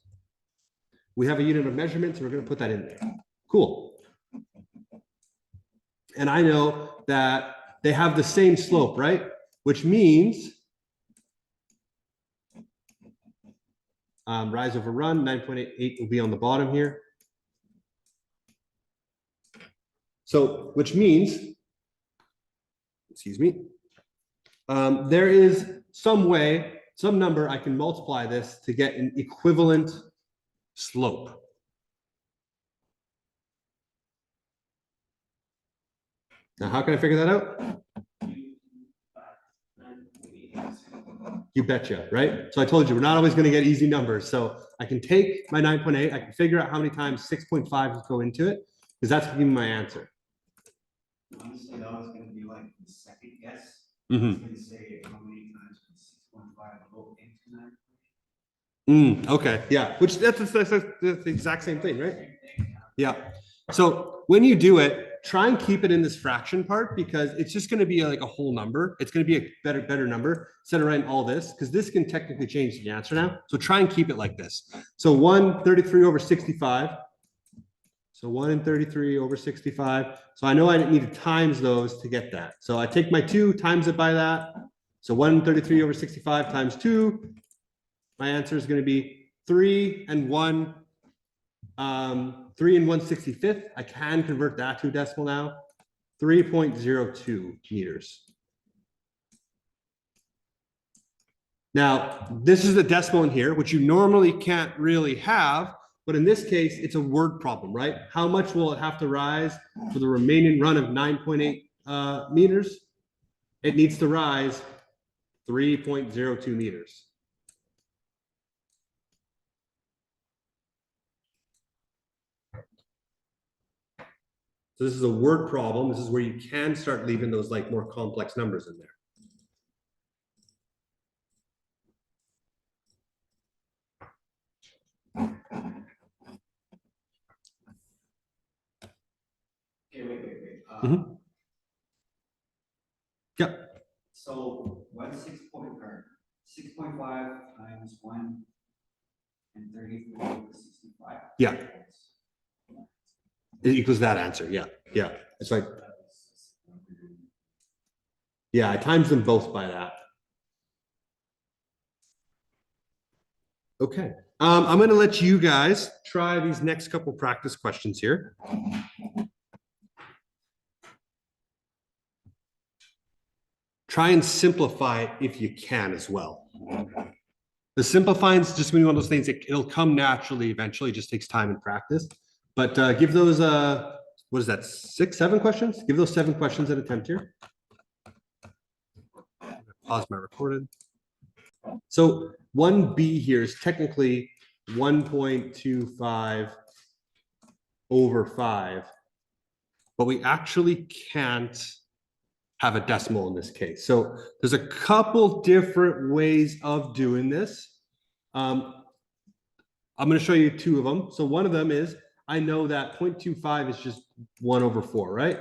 We have a unit of measurement, so we're going to put that in there. Cool. And I know that they have the same slope, right? Which means rise over run, 9.8 will be on the bottom here. So, which means, excuse me, there is some way, some number I can multiply this to get an equivalent slope. Now, how can I figure that out? You betcha, right? So I told you, we're not always going to get easy numbers. So I can take my 9.8, I can figure out how many times 6.5 go into it, because that's going to give me my answer. Honestly, that was gonna be like the second guess. Mm-hmm. I was gonna say how many times would 6.5 go into 9? Okay, yeah, which that's the exact same thing, right? Yeah. So when you do it, try and keep it in this fraction part because it's just going to be like a whole number. It's going to be a better number instead of writing all this because this can technically change the answer now. So try and keep it like this. So 133 over 65. So 1 and 33 over 65. So I know I need to times those to get that. So I take my 2, times it by that. So 133 over 65 times 2. My answer is going to be 3 and 1. 3 and 1/65. I can convert that to a decimal now. 3.02 meters. Now, this is the decimal in here, which you normally can't really have, but in this case, it's a word problem, right? How much will it have to rise for the remaining run of 9.8 meters? It needs to rise 3.02 meters. So this is a word problem. This is where you can start leaving those like more complex numbers in there. Okay, wait. Yeah. So 6.5 times 1 and 33 over 65. Yeah. It equals that answer. Yeah. Yeah. It's like, yeah, I times them both by that. Okay. I'm going to let you guys try these next couple practice questions here. Try and simplify it if you can as well. The simplifying is just one of those things, it'll come naturally eventually, it just takes time and practice. But give those, what is that, 6, 7 questions? Give those 7 questions an attempt here. Pause my recording. So 1B here is technically 1.25 over 5, but we actually can't have a decimal in this case. So there's a couple different ways of doing this. I'm going to show you 2 of them. So one of them is, I know that 0.25 is just 1 over 4, right?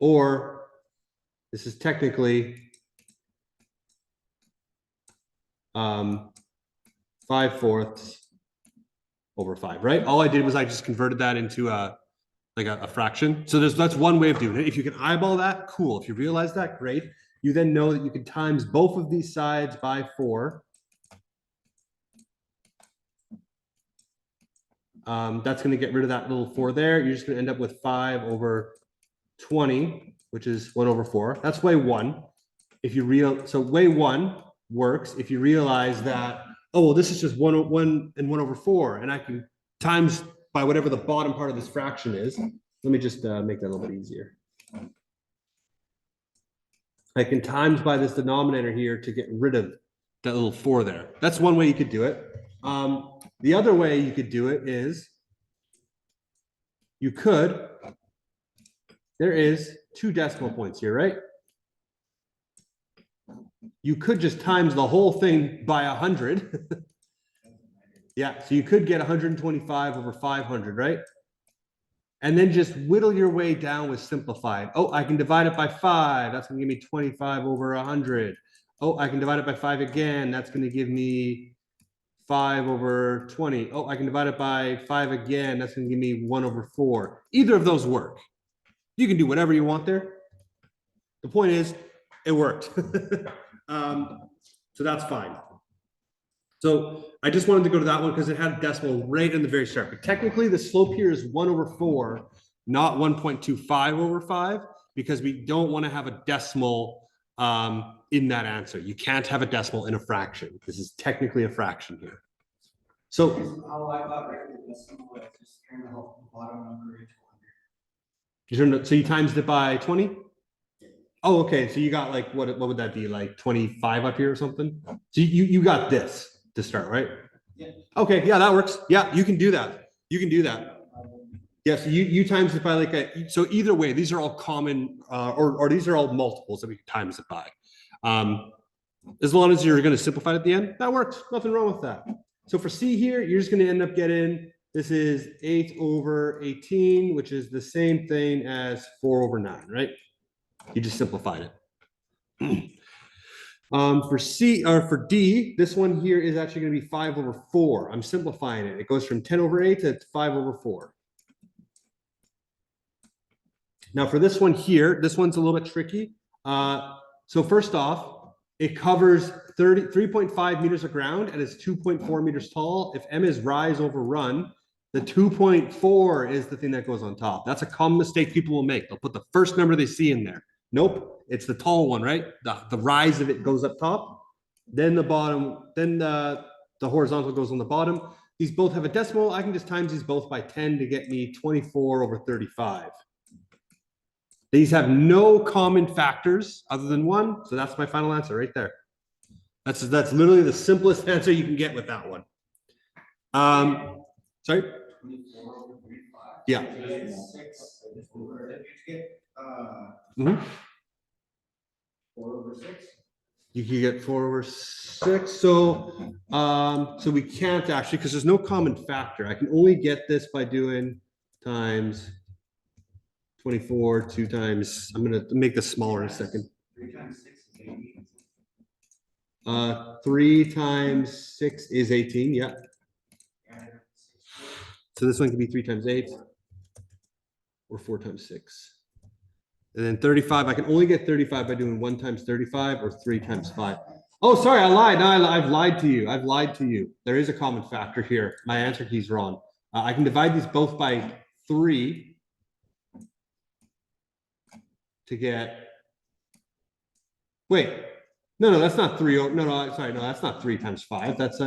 Or this is technically 5/4 over 5, right? All I did was I just converted that into a fraction. So that's one way of doing it. If you can eyeball that, cool. If you realize that, great. You then know that you can times both of these sides by 4. That's going to get rid of that little 4 there. You're just going to end up with 5 over 20 which is 1/4. That's way one. If you so way one works if you realize that, oh, well, this is just 1 and 1/4, and I can times by whatever the bottom part of this fraction is. Let me just make that a little bit easier. I can times by this denominator here to get rid of that little 4 there. That's one way you could do it. The other way you could do it is there is 2 decimal points here, right? You could just times the whole thing by 100. Yeah, so you could get 125/500, right? And then just whittle your way down with simplified. Oh, I can divide it by 5. That's going to give me 25/100. Oh, I can divide it by 5 again. That's going to give me 5/20. Oh, I can divide it by 5 again. That's going to give me 1/4. Either of those work. You can do whatever you want there. The point is, it worked. So that's fine. So I just wanted to go to that one because it had a decimal right in the very start. But technically, the slope here is 1/4, not 1.25/5, because we don't want to have a decimal in that answer. You can't have a decimal in a fraction. This is technically a fraction here. So How I got rid of the decimal was just turn the bottom number into 100. you turn it, so you times it by 20? Oh, okay. So you got like what would that be, like 25 up here or something? So you got this to start, right? Yeah. Okay, yeah, that works. Yeah, you can do that. You can do that. Yes, you times it by like so either way, these are all common or these are all multiples that we can times it by. As long as you're going to simplify it at the end, that works. Nothing wrong with that. So for C here, you're just going to end up getting, this is 8/18, which is the same thing as 4/9, right? You just simplified it. For C or for D, this one here is actually going to be 5/4. I'm simplifying it. It goes from 10/8 to 5/4. Now for this one here, this one's a little bit tricky. So first off, it covers 3.5 meters of ground and it's 2.4 meters tall. If M is rise over run, the 2.4 is the thing that goes on top. That's a common mistake people will make. They'll put the first number they see in there. Nope, it's the tall one, right? The rise of it goes up top, then the bottom, then the horizontal goes on the bottom. These both have a decimal. I can just times these both by 10 to get me 24/35. These have no common factors other than 1, so that's my final answer right there. That's literally the simplest answer you can get with that one. Sorry? 24/35. Yeah. 6 over, did you get Mhm. 4/6? You can get 4/6. So, so we can't actually, because there's no common factor. I can only get this by doing times 24, 2 times. I'm gonna make this smaller in a second. 3 times 6 is 18. 3 times 6 is 18. Yeah. And So this one can be 3 times 8 or 4 times 6. And then 35, I can only get 35 by doing 1 times 35 or 3 times 5. Oh, sorry, I lied. No, I've lied to you. I've lied to you. There is a common factor here. My answer key is wrong. I can divide these both by 3 to get, wait, no, that's not 3. No, sorry, no, that's not 3 times 5. That's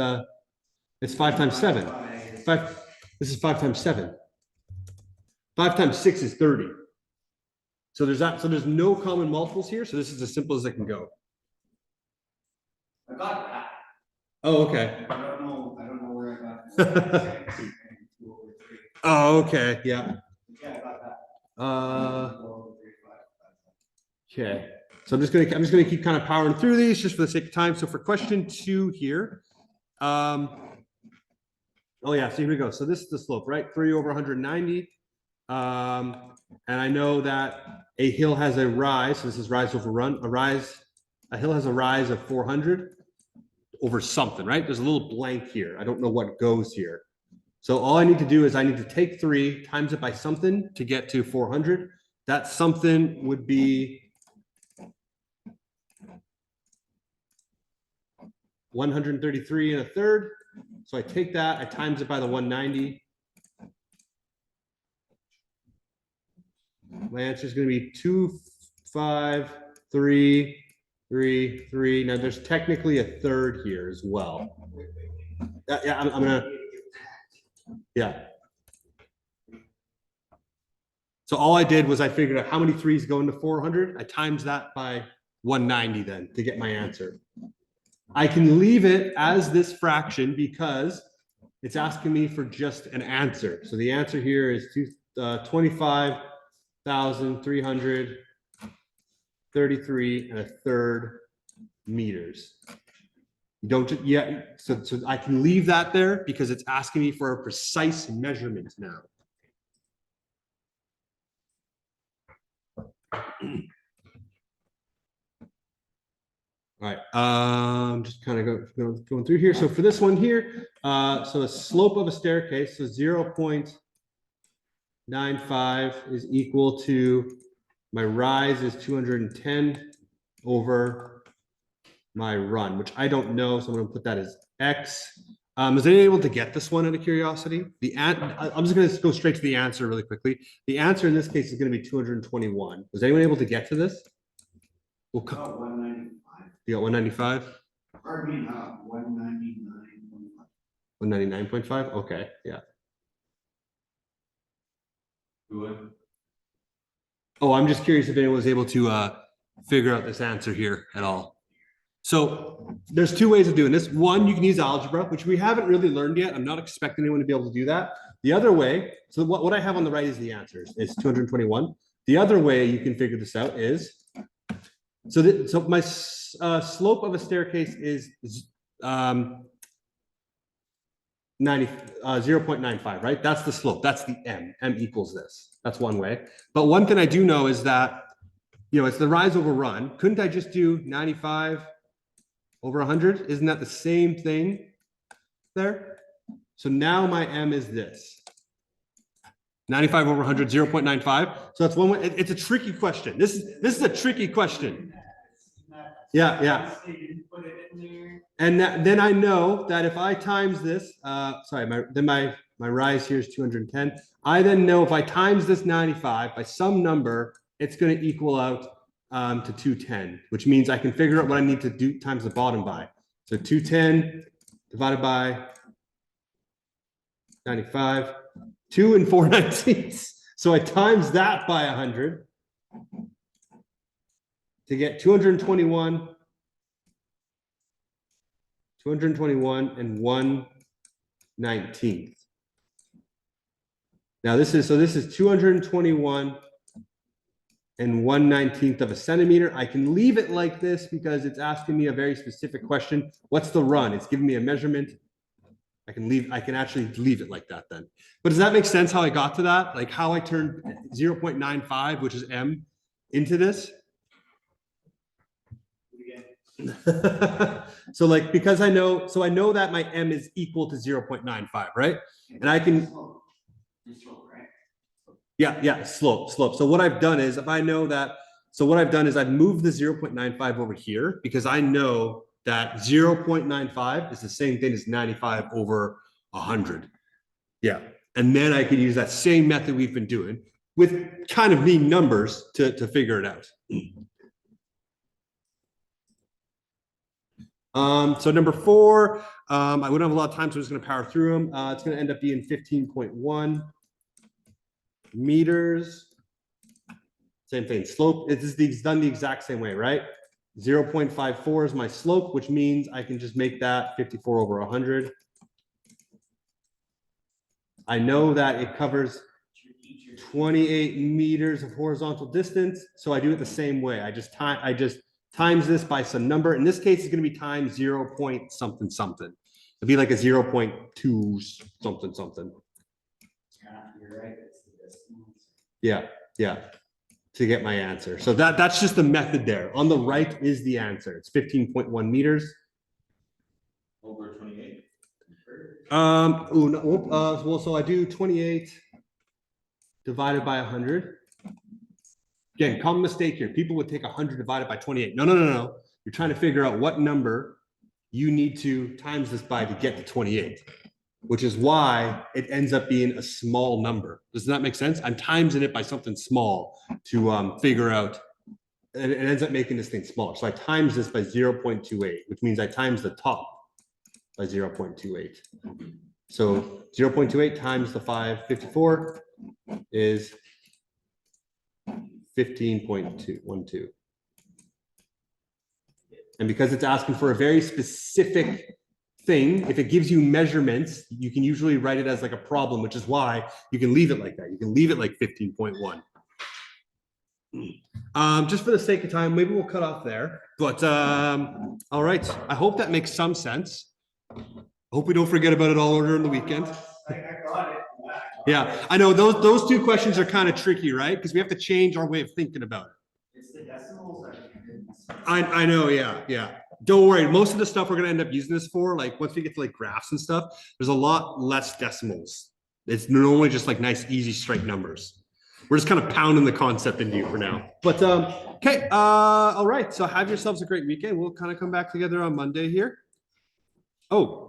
it's 5 times 7. 5. This is 5 times 7. 5 times 6 is 30. So there's that. So there's no common multiples here. So this is as simple as it can go. I got that. Oh, okay. I don't know where I got that. 2/3. Oh, okay. Yeah. Yeah, I got that. 4/35. Okay. So I'm just gonna keep kind of powering through these just for the sake of time. So for question 2 here, oh yeah. So here we go. So this is the slope, right? 3/190. And I know that a hill has a rise. So this is rise over run. A hill has a rise of 400 over something, right? There's a little blank here. I don't know what goes here. So all I need to do is I need to take 3 times it by something to get to 400. That something would be 133 1/3. So I take that, I times it by the 190. My answer is going to be 5, 3, 3, 3. Now there's technically a third here as well. Yeah, I'm gonna, yeah. So all I did was I figured out how many threes go into 400. I times that by 190 then to get my answer. I can leave it as this fraction because it's asking me for just an answer. So the answer here is 25,333 and a third meters. Don't, yeah, so I can leave that there because it's asking me for a precise measurement now. All right, just kind of going through here. So for this one here, so the slope of a staircase, so 0.95 is equal to, my rise is 210 over my run, which I don't know, so I'm gonna put that as X. Is anyone able to get this one out of curiosity? I'm just gonna go straight to the answer really quickly. The answer in this case is gonna be 221. Was anyone able to get to this? We'll come. Oh, 195. You got 195? Pardon me, 199.5. 199.5? Okay, yeah. Good. Oh, I'm just curious if anyone was able to figure out this answer here at all. So there's two ways of doing this. One, you can use algebra, which we haven't really learned yet. I'm not expecting anyone to be able to do that. The other way, so what I have on the right is the answers. It's 221. The other way you can figure this out is, so my slope of a staircase is 0.95, right? That's the slope. That's the M. M equals this. That's one way. But one thing I do know is that, you know, it's the rise over run. Couldn't I just do 95 over 100? Isn't that the same thing there? So now my M is this. 95 over 100, 0.95. So that's one way. It's a tricky question. This is a tricky question. Yeah, yeah. And then I know that if I times this, then my rise here is 210. I then know if I times this 95 by some number, it's going to equal out to 210, which means I can figure out what I need to do times the bottom by. So 210 divided by 95, 2 and 4/19. So I times that by 100 to get 221 and 1/19. Now this is 221 and 1/19 of a centimeter. I can leave it like this because it's asking me a very specific question. What's the run? It's giving me a measurement. I can actually leave it like that then. But does that make sense how I got to that? Like how I turned 0.95, which is M, into this? So like, because I know that my M is equal to 0.95, right? And I can, yeah, slope. So what I've done is, if I know that, so what I've done is I've moved the 0.95 over here because I know that 0.95 is the same thing as 95 over 100. Yeah. And then I could use that same method we've been doing with kind of mean numbers to figure it out. So number 4, I wouldn't have a lot of time, so I'm just going to power through them. It's going to end up being 15.1 meters. Same thing. Slope, it's done the exact same way, right? 0.54 is my slope, which means I can just make that 54 over 100. I know that it covers 28 meters of horizontal distance, so I do it the same way. I just times this by some number. In this case, it's going to be times 0. something something. It'd be like a 0.2 something something. You're right. Yeah, to get my answer. So that's just the method there. On the right is the answer. It's 15.1 meters. Over 28. Well, so I do 28 divided by 100. Again, common mistake here. People would take 100 divided by 28. No. You're trying to figure out what number you need to times this by to get to 28, which is why it ends up being a small number. Does that make sense? I'm timesing it by something small to figure out and it ends up making this thing smaller. So I times this by 0.28, which means I times the top by 0.28. So 0.28 times the 554 is 15.212. And because it's asking for a very specific thing, if it gives you measurements, you can usually write it as like a problem, which is why you can leave it like that. You can leave it like 15.1. Just for the sake of time, maybe we'll cut off there. But all right, I hope that makes some sense. I hope we don't forget about it all during the weekend. I got it. Yeah, I know those two questions are kind of tricky, right? Because we have to change our way of thinking about it. It's the decimals that I know, yeah. Don't worry. Most of the stuff we're gonna end up using this for, like once we get to like graphs and stuff, there's a lot less decimals. It's normally just like nice, easy, straight numbers. We're just kind of pounding the concept into you for now. But okay, all right. So have yourselves a great weekend. We'll kind of come back together on Monday here. Oh,